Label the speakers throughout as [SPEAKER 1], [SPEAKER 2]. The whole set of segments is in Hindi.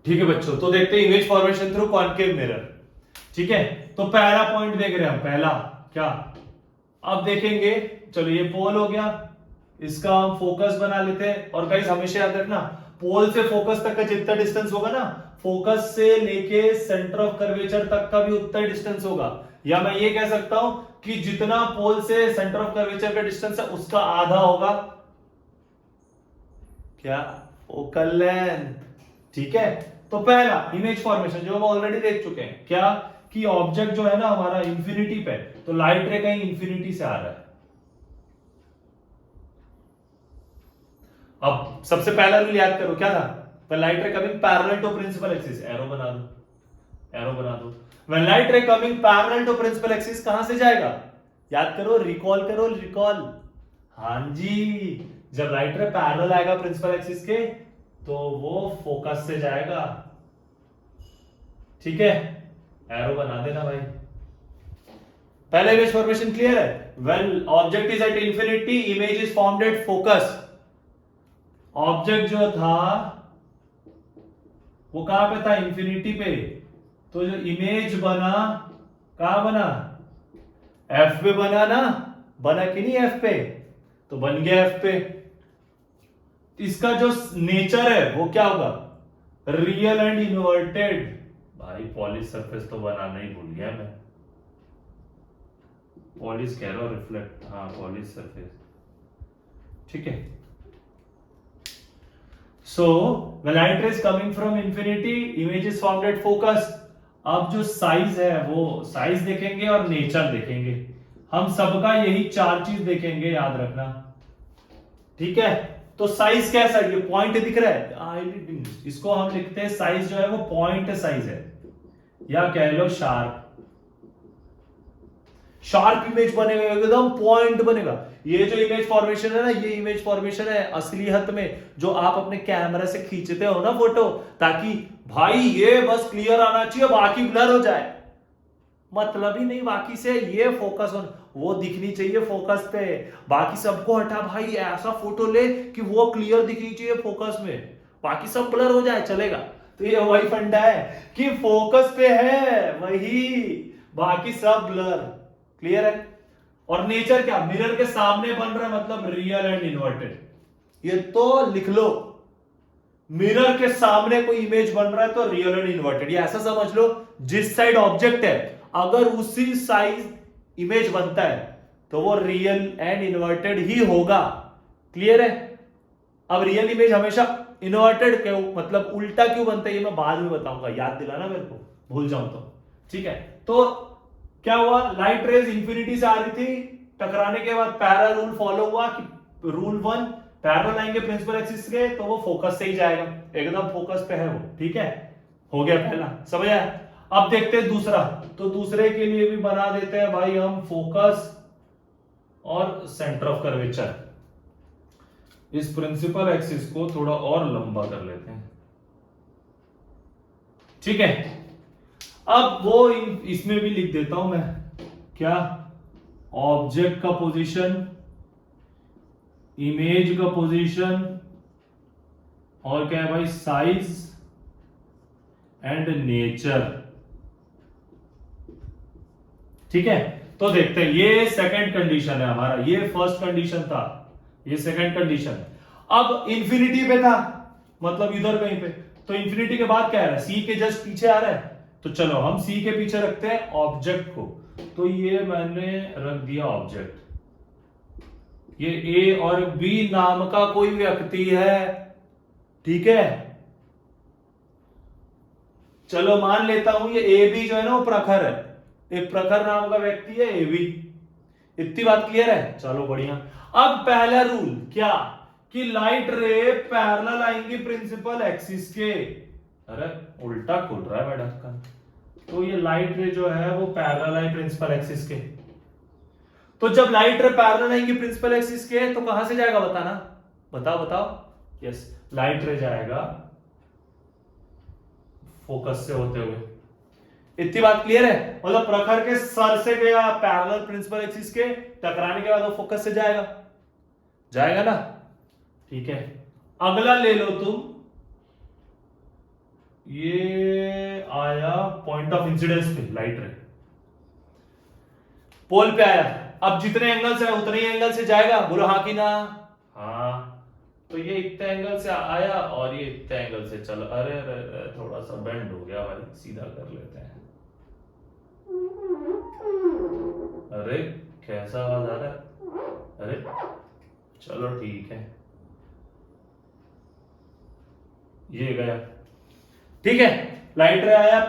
[SPEAKER 1] ठीक है बच्चों, तो देखते हैं image formation through concave mirror. ठीक है, तो पहला पॉइंट देख रहे हैं हम, पहला क्या, अब देखेंगे, चलो ये पोल हो गया, इसका हम फोकस बना लेते हैं। और गाइस हमेशा याद रखना, पोल से फोकस तक का जितना डिस्टेंस होगा ना, फोकस से लेके सेंटर ऑफ कर्वेचर तक का भी उतना डिस्टेंस होगा। या मैं ये कह सकता हूं कि जितना पोल से सेंटर ऑफ कर्वेचर का डिस्टेंस है उसका आधा होगा क्या, फोकल लेंथ। ठीक है, तो पहला इमेज फॉर्मेशन जो हम ऑलरेडी देख चुके हैं, क्या कि ऑब्जेक्ट जो है ना हमारा इंफिनिटी पे, तो लाइट रे कहीं इंफिनिटी से आ रहा है। अब सबसे पहला रूल याद करो, क्या था, when light ray coming parallel to principal axis, arrow बना दो, एरो बना दो। When light ray coming parallel to principal axis कहां से जाएगा, याद करो, रिकॉल करो, रिकॉल। हाँ जी, जब लाइट रे पैरेलल आएगा प्रिंसिपल एक्सिस के, तो वो फोकस से जाएगा। ठीक है, एरो बना देना भाई। पहला इमेज फॉर्मेशन क्लियर है, when object is at infinity image is formed at focus. Object जो था वो कहां पे था, इंफिनिटी पे, तो जो इमेज बना कहां बना, एफ पे बना ना, बना कि नहीं एफ पे, तो बन गया एफ पे। इसका जो नेचर है वो क्या होगा, रियल एंड इन्वर्टेड। भाई पॉलिश सरफेस तो बनाना ही भूल गया मैं, पॉलिश कह रहा हूं, रिफ्लेक्ट, हाँ पॉलिश सरफेस। ठीक है, so when light rays coming from infinity image is formed at focus. अब जो साइज है वो साइज देखेंगे और नेचर देखेंगे, हम सबका यही चार चीज देखेंगे, याद रखना। ठीक है, तो साइज कैसा है, ये पॉइंट दिख रहा है, इसको हम लिखते हैं साइज जो है वो पॉइंट साइज है, या कह लो शार्प। शार्प इमेज बनेगा, एकदम पॉइंट बनेगा। ये जो इमेज फॉर्मेशन है ना, ये इमेज फॉर्मेशन है असलियत में जो आप अपने कैमरा से खींचते हो ना फोटो, ताकि भाई ये बस क्लियर आना चाहिए, बाकी ब्लर हो जाए, मतलब ही नहीं बाकी से, ये फोकस ऑन वो दिखनी चाहिए फोकस पे, बाकी सबको हटा भाई, ऐसा फोटो ले कि वो क्लियर दिखनी चाहिए फोकस में, बाकी सब ब्लर हो जाए चलेगा। तो ये वही फंडा है कि फोकस पे है वही, बाकी सब ब्लर। क्लियर है। और नेचर क्या, मिरर के सामने बन रहा है, मतलब रियल एंड इन्वर्टेड, ये तो लिख लो, मिरर के सामने कोई इमेज बन रहा है तो रियल एंड इन्वर्टेड। ये ऐसा समझ लो, जिस साइड ऑब्जेक्ट है अगर उसी साइज इमेज बनता है तो वो रियल एंड इन्वर्टेड ही होगा। क्लियर है। अब रियल इमेज हमेशा इन्वर्टेड क्यों, मतलब उल्टा क्यों बनता है, ये मैं बाद में बताऊंगा, याद दिलाना मेरे को, भूल जाऊं तो। ठीक है, तो क्या हुआ, लाइट रेज इंफिनिटी से आ रही थी, टकराने के बाद पैरेलल रूल फॉलो हुआ कि रूल वन, पैरेलल आएंगे प्रिंसिपल एक्सिस के तो वो फोकस से ही जाएगा, एकदम फोकस पे है वो। ठीक है, हो गया पहला, समझ आया। अब देखते हैं दूसरा, तो दूसरे के लिए भी बना देते हैं भाई हम फोकस और सेंटर ऑफ कर्वेचर। इस प्रिंसिपल एक्सिस को थोड़ा और लंबा कर लेते हैं। ठीक है, अब वो इसमें भी लिख देता हूं मैं, क्या, ऑब्जेक्ट का पोजीशन, इमेज का पोजीशन, और क्या है भाई, साइज एंड नेचर। ठीक है, तो देखते हैं, ये सेकंड कंडीशन है हमारा, ये फर्स्ट कंडीशन था, ये सेकंड कंडीशन है। अब इंफिनिटी पे था, मतलब इधर कहीं पे, तो इंफिनिटी के बाद क्या है, सी के जस्ट पीछे आ रहा है, तो चलो हम सी के पीछे रखते हैं ऑब्जेक्ट को, तो ये मैंने रख दिया ऑब्जेक्ट। ये ए और बी नाम का कोई व्यक्ति है। ठीक है, चलो मान लेता हूं ये ए बी जो है ना वो प्रखर है, एक प्रखर नाम का व्यक्ति है ए बी। इतनी बात क्लियर है, चलो बढ़िया। अब पहला रूल क्या, कि लाइट रे पैरेलल आएंगी प्रिंसिपल एक्सिस के, अरे उल्टा खुल रहा है मेरा ढक्कन, तो ये लाइट रे जो है वो पैरेलल आई प्रिंसिपल एक्सिस के, तो जब लाइट रे पैरेलल आएंगी प्रिंसिपल एक्सिस के तो कहां से जाएगा बताना, बताओ बताओ। यस, लाइट रे जाएगा फोकस से होते हुए। इतनी बात क्लियर है, मतलब प्रखर के सर से गया पैरेलल प्रिंसिपल एक्सिस के, टकराने के बाद वो फोकस से जाएगा, जाएगा ना। ठीक है, अगला ले लो तुम, ये आया पॉइंट ऑफ इंसिडेंस पे, लाइट रे पोल पे आया। अब जितने एंगल से उतने ही एंगल से जाएगा, बोलो हाँ कि ना? हाँ। तो ये इतने एंगल से आया और ये इतने एंगल से चलो, अरे अरे थोड़ा सा बेंड हो गया भाई, सीधा कर लेते हैं। अरे कैसा आवाज आ रहा है? अरे चलो ठीक है, ये गया। ठीक है, लाइट रे आया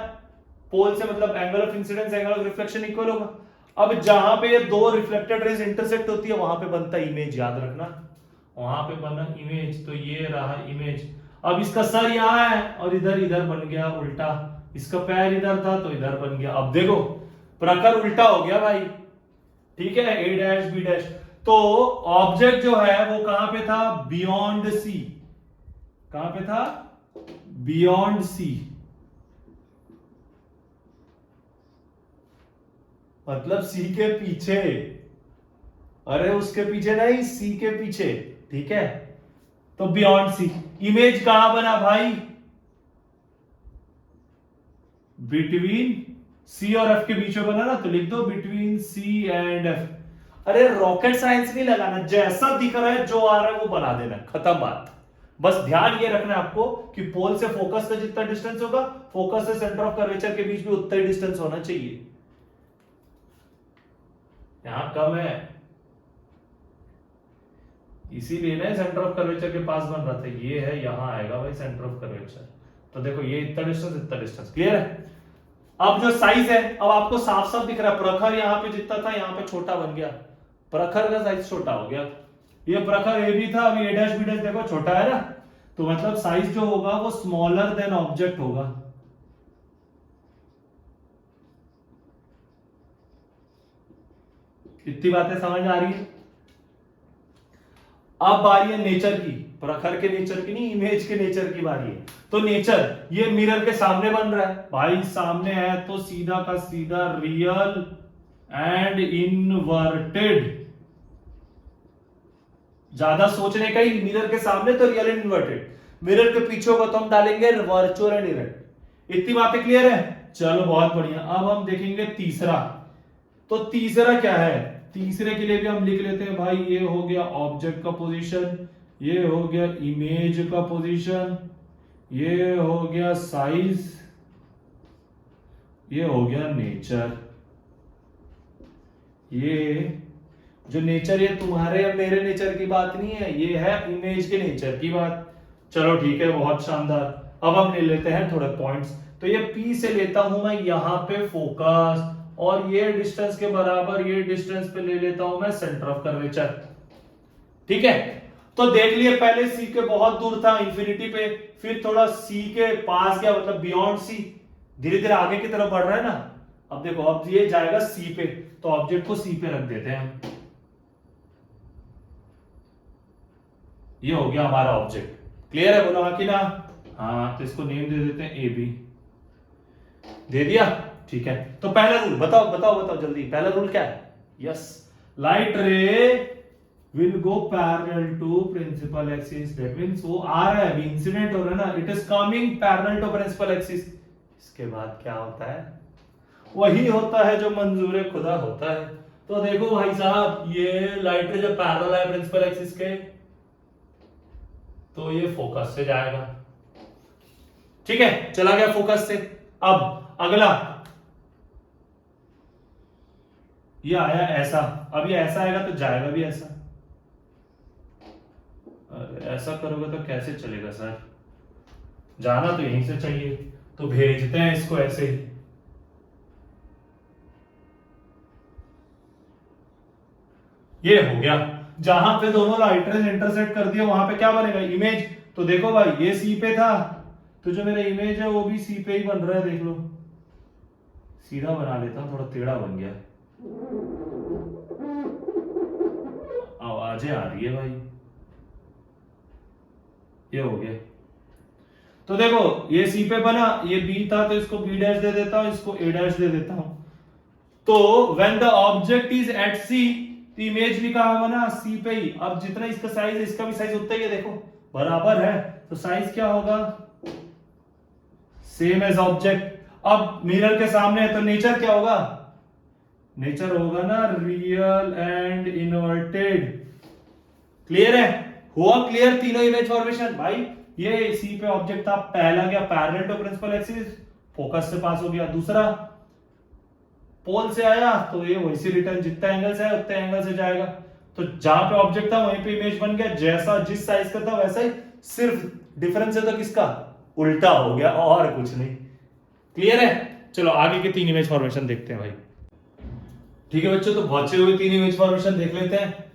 [SPEAKER 1] पोल से, मतलब angle of incidence angle of reflection equal होगा। अब जहां पे ये दो रिफ्लेक्टेड रेज इंटरसेक्ट होती है वहां पे बनता इमेज, याद रखना, वहां पे बना इमेज। तो ये रहा इमेज। अब इसका सर यहां है और इधर इधर बन गया उल्टा, इसका पैर इधर था तो इधर बन गया। अब देखो प्रखर उल्टा हो गया भाई, ठीक है, ए डैश बी डैश। तो ऑब्जेक्ट जो है वो कहां पे था? Beyond C. कहां पे था? बियॉन्ड सी, मतलब सी के पीछे। अरे उसके पीछे नहीं, सी के पीछे, ठीक है। तो बियॉन्ड सी। इमेज कहां बना भाई? बिटवीन सी और एफ के बीच में बना ना, तो लिख दो बिटवीन सी एंड एफ। अरे रॉकेट साइंस नहीं लगाना, जैसा दिख रहा है जो आ रहा है वो बना देना, खत्म बात। बस ध्यान ये रखना है आपको कि पोल से फोकस का जितना डिस्टेंस होगा, फोकस से सेंटर ऑफ कर्वेचर के बीच में उतना ही डिस्टेंस होना चाहिए। यहां कम है, इसीलिए ना सेंटर ऑफ कर्वेचर के पास बन रहा था। ये है, यहां आएगा भाई सेंटर ऑफ कर्वेचर। तो देखो ये इतना डिस्टेंस, क्लियर है? अब जो साइज है, अब आपको साफ साफ दिख रहा है, प्रखर यहां पे जितना था यहां पे छोटा बन गया, प्रखर का साइज छोटा हो गया। ये प्रखर ए भी था, अभी ए डैश बी डैश देखो छोटा है ना, तो मतलब साइज जो होगा वो स्मॉलर देन ऑब्जेक्ट होगा। इतनी बातें समझ आ रही है? अब बारी है नेचर की, प्रखर के नेचर की नहीं, इमेज के नेचर की बारी है। तो नेचर ये मिरर के सामने बन रहा है भाई, सामने है तो सीधा का सीधा रियल एंड इनवर्टेड। ज्यादा सोचने का ही, मिरर के सामने तो रियल एंड इनवर्टेड, मिरर के पीछे होगा तो हम डालेंगे वर्चुअल एंड इरेक्ट। इतनी बातें क्लियर है? चलो बहुत बढ़िया। अब हम देखेंगे तीसरा। तो तीसरा क्या है? तीसरे के लिए भी हम लिख लेते हैं भाई, ये हो गया ऑब्जेक्ट का पोजीशन, ये हो गया इमेज का पोजीशन, ये हो गया साइज, ये हो गया नेचर। ये जो नेचर, ये तुम्हारे या मेरे नेचर की बात नहीं है, ये है इमेज के नेचर की बात। चलो ठीक है, बहुत शानदार। अब हम ले लेते हैं थोड़े पॉइंट्स। तो ये P से लेता हूं मैं यहां पे फोकस, और ये डिस्टेंस के बराबर ये डिस्टेंस पे ले लेता हूं मैं सेंटर ऑफ कर्वेचर, ठीक है। तो देख लिए, पहले सी के बहुत दूर था इंफिनिटी पे, फिर थोड़ा सी के पास गया, मतलब बियॉन्ड सी, धीरे धीरे आगे की तरफ बढ़ रहा है ना। अब देखो, अब ये जाएगा सी पे, तो ऑब्जेक्ट को सी पे रख देते हैं हम। ये हो गया हमारा ऑब्जेक्ट, क्लियर है? बोलो हाँ कि ना? हाँ, तो इसको नेम दे देते हैं ए बी। दे दिया, ठीक है। तो पहला रूल बताओ बताओ बताओ जल्दी, पहला रूल क्या है? Yes, light ray will go parallel to principal axis. That means वो आ रहा है, अभी इंसिडेंट हो रहा है ना, it is coming parallel to principal axis. इसके बाद क्या होता है? वही होता है जो मंजूर खुदा होता है। तो देखो भाई साहब, ये लाइट रे जब पैरेलल है प्रिंसिपल एक्सिस के, तो ये फोकस से जाएगा, ठीक है, चला गया फोकस से। अब अगला, ये आया ऐसा, अब ये ऐसा आएगा तो जाएगा भी ऐसा। अरे ऐसा करोगे तो कैसे चलेगा सर? जाना तो यहीं से चाहिए, तो भेजते हैं इसको ऐसे ही। ये हो गया, जहां पे दोनों लाइट रेज इंटरसेक्ट कर दिया वहां पे क्या बनेगा? इमेज। तो देखो भाई, ये सी पे था, तो जो मेरा इमेज है वो भी सी पे ही बन रहा है, देख लो। सीधा बना लेता हूं, थोड़ा टेढ़ा बन गया, आवाजें आ रही है भाई। ये हो गया। तो देखो, ये सी पे बना, ये बी था तो इसको बी डैश दे देता हूं, इसको ए डैश दे देता हूं। तो when the object is at C, तो इमेज भी कहां बना? सी पे ही। अब जितना इसका साइज है इसका भी साइज उतना ही है, देखो बराबर है, तो साइज क्या होगा? Same as object. अब मिरर के सामने है तो नेचर क्या होगा, नेचर होगा ना रियल एंड इन्वर्टेड। क्लियर है, हुआ क्लियर तीनों इमेज फॉर्मेशन। भाई ये सी पे ऑब्जेक्ट था, पहला गया parallel to principal axis, focus से पास हो गया। दूसरा पोल से आया तो ये वैसे रिटर्न जितना एंगल से है उतने एंगल से जाएगा। तो जहां पे ऑब्जेक्ट था वहीं पे इमेज बन गया, जैसा जिस साइज का था वैसा ही, सिर्फ डिफरेंस है तो किसका, उल्टा हो गया और कुछ नहीं। क्लियर है, चलो आगे के तीन इमेज फॉर्मेशन देखते हैं भाई। ठीक है बच्चों, तो बचे हुए तीन इमेज फॉर्मेशन देख लेते हैं।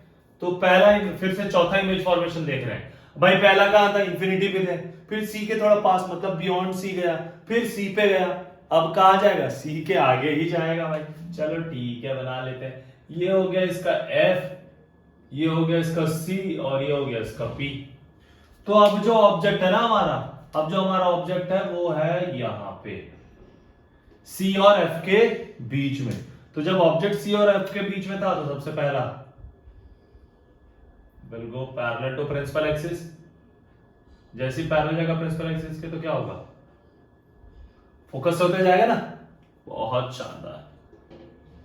[SPEAKER 1] तो पहला फिर से चौथा इमेज फॉर्मेशन देख रहे हैं भाई। पहला कहां था, इंफिनिटी पे थे, फिर सी के थोड़ा पास मतलब बियॉन्ड सी गया, फिर सी पे गया, अब कहां जाएगा, सी के आगे ही जाएगा भाई। चलो ठीक है, बना लेते हैं। ये हो गया इसका एफ, ये हो गया इसका सी, और ये हो गया इसका पी। तो अब जो ऑब्जेक्ट है ना हमारा, अब जो हमारा ऑब्जेक्ट है वो है यहां पे सी और एफ के बीच में। तो जब ऑब्जेक्ट सी और एफ के बीच में था तो सबसे पहला will go parallel to principal axis. जैसे पैरेलल जाएगा प्रिंसिपल एक्सिस के तो क्या होगा, फोकस होते जाएगा ना। बहुत शानदार।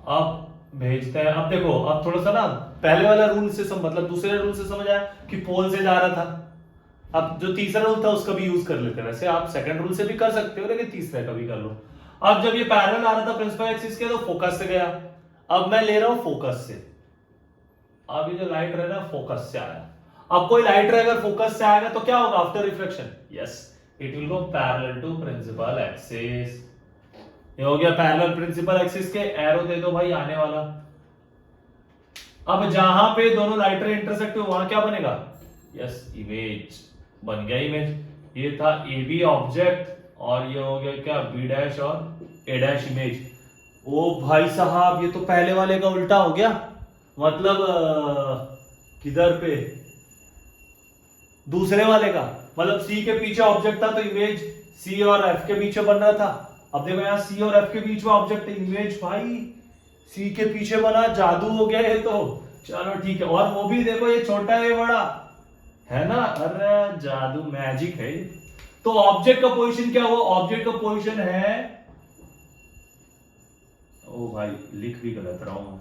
[SPEAKER 1] अब भेजते हैं। अब देखो, अब थोड़ा सा ना पहले वाला रूल से मतलब दूसरे रूल से समझ आया कि पोल से जा रहा था। अब जो तीसरा रूल था उसका भी यूज कर लेते हैं। वैसे आप सेकंड रूल से भी कर सकते हो, लेकिन तीसरे का भी कर लो। अब जब ये पैरेलल आ रहा था प्रिंसिपल एक्सिस के तो फोकस से गया। अब मैं ले रहा हूं फोकस से। अब ये जो लाइट रे ना फोकस से आया। अब कोई लाइट रे अगर फोकस से आएगा तो क्या होगा after reflection, yes it will go parallel to principal axis. ये हो गया पैरेलल प्रिंसिपल एक्सिस के, एरो दे दो भाई आने वाला। अब जहां पे दोनों लाइट रे इंटरसेक्ट हुए वहां क्या बनेगा, यस इमेज बन गया। इमेज ये था ए बी ऑब्जेक्ट, और ये हो गया क्या बी डैश और ए डैश इमेज। ओ भाई साहब, ये तो पहले वाले का उल्टा हो गया। मतलब किधर पे, दूसरे वाले का, मतलब सी के पीछे ऑब्जेक्ट था तो इमेज सी और एफ के पीछे बन रहा था। अब देखो यहाँ सी और एफ के बीच में ऑब्जेक्ट, इमेज भाई सी के पीछे बना, जादू हो गया ये तो। चलो ठीक है, और वो भी देखो ये छोटा है ये बड़ा है ना, अरे जादू मैजिक है। तो ऑब्जेक्ट का पोजीशन क्या हुआ, ऑब्जेक्ट का पोजीशन है, ओ भाई लिख भी गलत रहा हूं,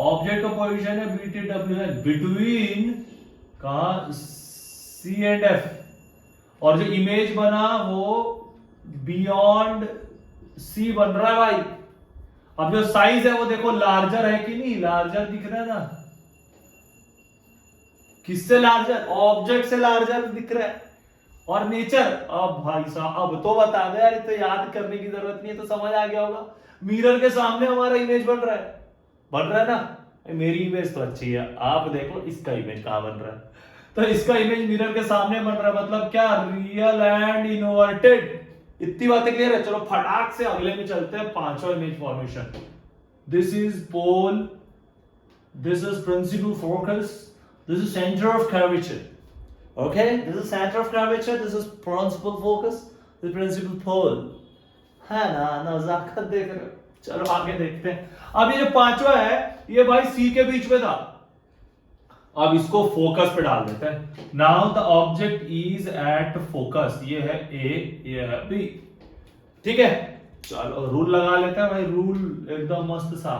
[SPEAKER 1] ऑब्जेक्ट का पोजीशन है BTW है बिटवीन कहा सी एंड एफ, और जो इमेज बना वो बियॉन्ड सी बन रहा है भाई। अब जो साइज है वो देखो लार्जर है कि नहीं, लार्जर दिख रहा है ना, किससे लार्जर, ऑब्जेक्ट से लार्जर दिख रहा है। और नेचर, अब भाई साहब अब तो बता दे यार, तो याद करने की जरूरत नहीं है, तो समझ आ गया होगा। मिरर के सामने हमारा इमेज बन रहा है, बन रहा है ना। मेरी इमेज तो अच्छी है, आप देखो इसका इमेज कहां बन रहा है। तो इसका इमेज मिरर के सामने बन रहा है, मतलब क्या, रियल एंड इन्वर्टेड। इतनी बातें क्लियर है। चलो फटाक से अगले में चलते हैं, पांचवा image formation. This is pole, this is principal focus, this is centre of curvature. Okay, this is center of curvature, this is principal focus, this is principal pole. है ना, नजाकत देख रहे हो। चलो आगे देखते हैं। अब ये जो पांचवा है ये भाई सी के बीच में था, अब इसको फोकस पे डाल देते हैं। Now the object is at focus, ये है ए, ये है बी, ठीक है। चलो रूल लगा लेते हैं भाई, रूल एकदम मस्त सा।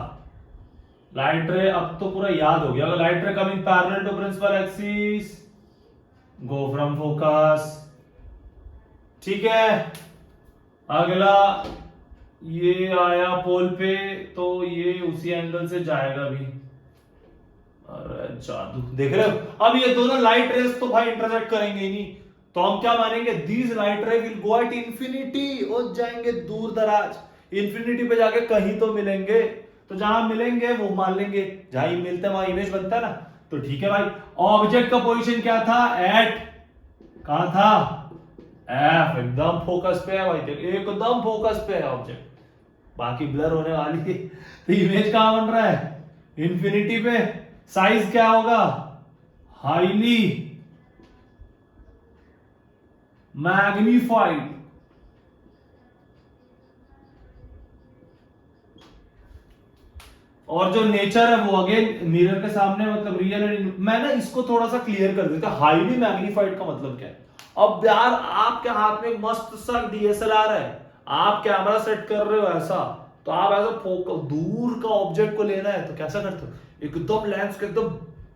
[SPEAKER 1] लाइट रे अब तो पूरा याद हो गया, अगर light ray coming parallel to principal axis go from focus, ठीक है। अगला ये आया पोल पे तो ये उसी एंगल से जाएगा भी, अरे जादू देख रहे हो। अब ये दोनों लाइट रेस तो भाई इंटरसेक्ट करेंगे ही नहीं, तो हम क्या मानेंगे, these light ray will go at infinity, और जाएंगे दूर दराज, इंफिनिटी पे जाके कहीं तो मिलेंगे। तो जहां मिलेंगे वो मान लेंगे, जहां मिलते हैं वहां इमेज बनता है ना। तो ठीक है भाई, ऑब्जेक्ट का पोजीशन क्या था, एट, कहां था, एफ, एकदम फोकस पे है भाई, एकदम फोकस पे है ऑब्जेक्ट, बाकी ब्लर होने वाली है। तो इमेज कहां बन रहा है, इंफिनिटी पे। साइज क्या होगा, हाईली मैग्नीफाइड, और जो नेचर है वो अगेन मिरर के सामने, मतलब रियल एंड। मैं ना इसको थोड़ा सा क्लियर कर देता, हाईली मैग्नीफाइड का मतलब क्या है। अब यार आपके हाथ में मस्त सा DSLR है, आप कैमरा सेट कर रहे हो ऐसा, तो आप ऐसा फोकस दूर का ऑब्जेक्ट को लेना है तो कैसा करते हो, एकदम लेंस को एकदम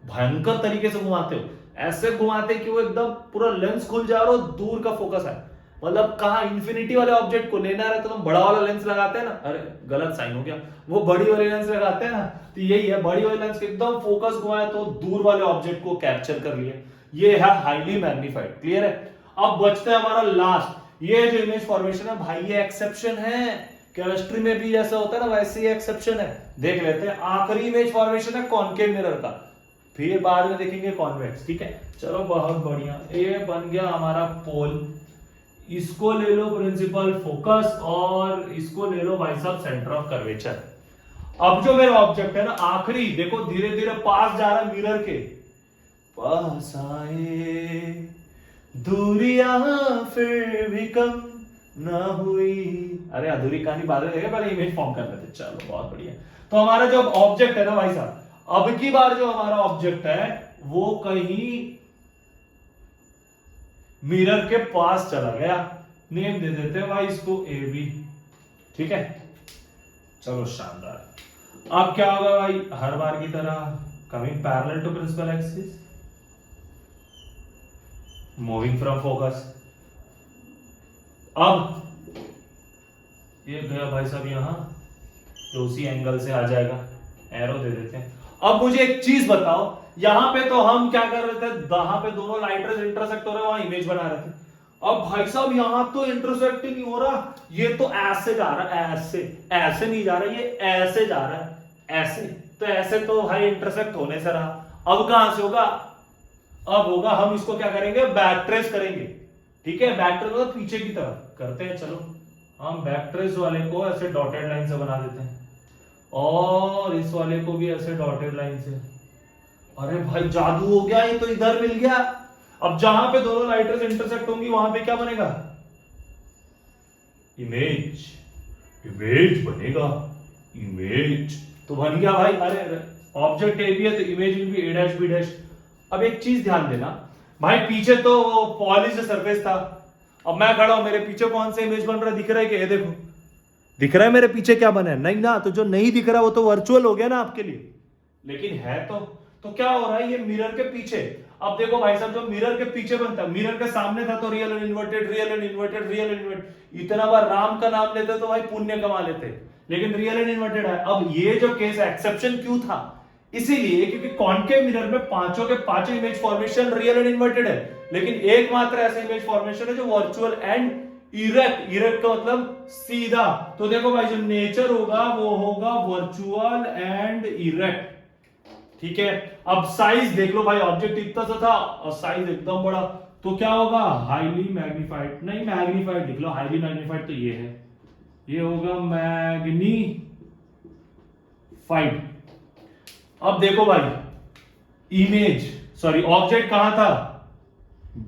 [SPEAKER 1] भयंकर तरीके से घुमाते हो, ऐसे घुमाते कि वो एकदम पूरा लेंस खुल जा रहा हो, दूर का फोकस है। मतलब कहा इंफिनिटी वाले ऑब्जेक्ट को लेना है तो हम बड़ा वाला लेंस लगाते हैं ना, अरे गलत साइन हो गया, वो बड़ी वाली लेंस लगाते हैं ना, तो यही है बड़ी वाली लेंस एकदम फोकस घुमाया तो दूर वाले ऑब्जेक्ट को कैप्चर कर लिया, ये है हाईली मैग्नीफाइड। क्लियर है। अब बचता है हमारा लास्ट, ये जो इमेज फॉर्मेशन है भाई ये एक्सेप्शन है, केमिस्ट्री में भी जैसा होता है ना वैसे ही एक्सेप्शन है। देख लेते हैं, आखिरी इमेज फॉर्मेशन है कॉनकेव मिरर का, फिर बाद में देखेंगे कॉन्वेक्स। ठीक है, चलो बहुत बढ़िया, ये बन गया हमारा पोल, इसको ले लो प्रिंसिपल फोकस और इसको ले लो भाई साहब सेंटर ऑफ कर्वेचर। अब जो मेरा ऑब्जेक्ट है ना आखिरी, देखो धीरे धीरे पास जा रहा है मिरर के, पास आए दूरियां फिर भी कम ना हुई। अरे अधूरी कहानी बाद में देखेंगे, पहले इमेज फॉर्म कर लेते। चलो बहुत बढ़िया। तो हमारा जो ऑब्जेक्ट है ना भाई साहब, अब की बार जो हमारा ऑब्जेक्ट है वो कहीं मिरर के पास चला गया, नेम दे देते हैं भाई इसको AB। ठीक है, चलो शानदार। अब क्या होगा भाई, हर बार की तरह coming parallel to principal axis, moving from focus. अब ये गया भाई साहब यहां, तो उसी एंगल से आ जाएगा, एरो दे देते हैं। अब मुझे एक चीज बताओ, यहां पे तो हम क्या कर रहे थे, वहां पे दोनों लाइट रेज इंटरसेक्ट हो रहे हैं, वहां इमेज बना रहे थे। अब भाई साहब यहां तो इंटरसेक्ट ही नहीं हो रहा, ये तो ऐसे जा रहा है, ऐसे ऐसे नहीं जा रहा, ये ऐसे जा रहा है, ऐसे तो ऐसे तो भाई इंटरसेक्ट होने से रहा। अब कहां से होगा, अब होगा, हम इसको क्या करेंगे, बैक ट्रेस करेंगे। ठीक है, बैक ट्रेस मतलब पीछे की तरफ करते हैं। चलो हम बैक ट्रेस वाले को ऐसे डॉटेड लाइन से बना देते हैं और इस वाले को भी ऐसे डॉटेड लाइन से। अरे भाई जादू हो गया, ये तो इधर मिल गया। अब जहां पे दोनों लाइट रेज इंटरसेक्ट होंगी वहां पे क्या बनेगा, इमेज, इमेज बनेगा, इमेज तो बन गया भाई। अरे ऑब्जेक्ट AB है तो image will be A', B'। अब एक चीज ध्यान देना भाई, पीछे तो पॉलिश सरफेस था, अब मैं खड़ा हूं, मेरे पीछे कौन सा इमेज बन रहा है, दिख रहा है कि ये देखो, दिख रहा है मेरे पीछे क्या बना है, नहीं ना, तो जो नहीं दिख रहा वो तो वर्चुअल हो गया ना आपके लिए, लेकिन है तो क्या हो रहा है, ये मिरर के पीछे। अब देखो भाई साहब, जो मिरर के पीछे बनता है, मिरर के सामने था तो real and inverted, real and inverted, real and inverted, इतना बार राम का नाम लेते तो भाई पुण्य कमा लेते, लेकिन रियल एंड इन्वर्टेड है। अब ये जो केस है, एक्सेप्शन क्यों था, इसीलिए क्योंकि कॉनकेव मिरर में पांचों के पांचों image formation real and inverted है, लेकिन एकमात्र ऐसा इमेज फॉर्मेशन है जो वर्चुअल एंड इरेक्ट। इरेक्ट का मतलब सीधा, तो देखो भाई जो नेचर होगा वो होगा वर्चुअल एंड इरेक्ट। ठीक है, अब साइज देख लो भाई, ऑब्जेक्ट इतना सा था और साइज एकदम बड़ा, तो क्या होगा, हाईली मैग्नीफाइड, नहीं मैग्नीफाइड लिख लो, हाईली मैग्नीफाइड तो ये है, ये होगा मैग्नीफाइड। अब देखो भाई, इमेज सॉरी ऑब्जेक्ट कहां था,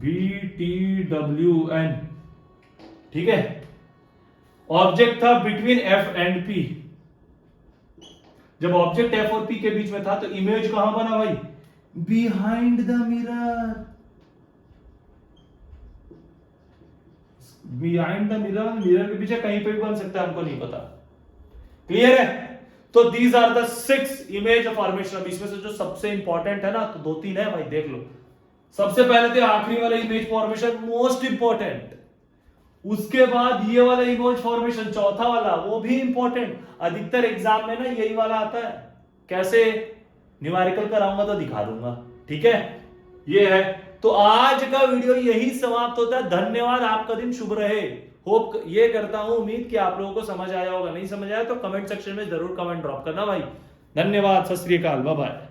[SPEAKER 1] BTWN। ठीक है, ऑब्जेक्ट था बिटवीन F एंड P। जब ऑब्जेक्ट F और P के बीच में था तो इमेज कहां बना भाई, behind the mirror. Behind the mirror, mirror के पीछे कहीं पे भी बन सकता है, हमको नहीं पता। क्लियर है। तो these are the 6 image formation. अब इसमें से जो सबसे इंपॉर्टेंट है ना, तो 2-3 है भाई, देख लो। सबसे पहले तो आखिरी वाला इमेज फॉर्मेशन मोस्ट इंपॉर्टेंट, उसके बाद ये वाला इमेज फॉर्मेशन चौथा वाला, वो भी इंपॉर्टेंट। अधिकतर एग्जाम में ना यही वाला आता है, कैसे न्यूमेरिकल कराऊंगा तो दिखा दूंगा। ठीक है, ये है। तो आज का वीडियो यही समाप्त होता है। धन्यवाद, आपका दिन शुभ रहे। होप ये करता हूं, उम्मीद कि आप लोगों को समझ आया होगा। नहीं समझ आया तो कमेंट सेक्शन में जरूर कमेंट ड्रॉप करना भाई। धन्यवाद, सत श्री अकाल, बाय बाय।